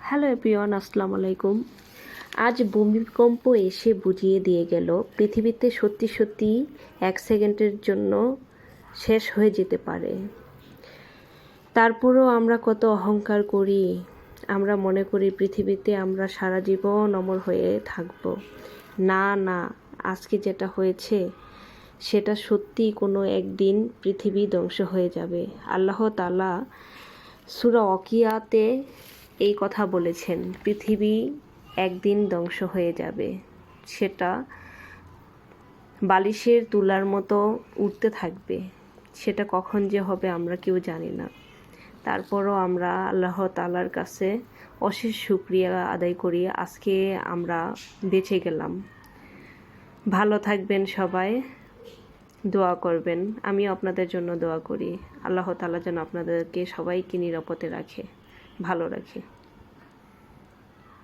Hello everyone, আসসালামু আলাইকুম। আজ ভূমিকম্প এসে বুঝিয়ে দিয়ে গেল পৃথিবীতে সত্যি সত্যি 1 সেকেন্ডের জন্য শেষ হয়ে যেতে পারে। তারপরও আমরা কত অহংকার করি, আমরা মনে করি পৃথিবীতে আমরা সারা জীবন অমর হয়ে থাকব। না না, আজকে যেটা হয়েছে সেটা সত্যি কোনো একদিন পৃথিবী ধ্বংস হয়ে যাবে। আল্লাহ তাআলা সূরা ওয়াকিয়াতে এই কথা বলেছেন, পৃথিবী একদিন ধ্বংস হয়ে যাবে, সেটা বালিশের তুলার মতো উঠতে থাকবে। সেটা কখন যে হবে আমরা কেউ জানি না। তারপরও আমরা আল্লাহ তাআলার কাছে অশেষ শুকরিয়া আদায় করি, আজকে আমরা বেঁচে গেলাম। ভালো থাকবেন সবাই, দোয়া করবেন। আমিও আপনাদের জন্য দোয়া করি, আল্লাহ তাআলা যেন আপনাদেরকে সবাইকে নিরাপদে রাখে, ভালো রাখে।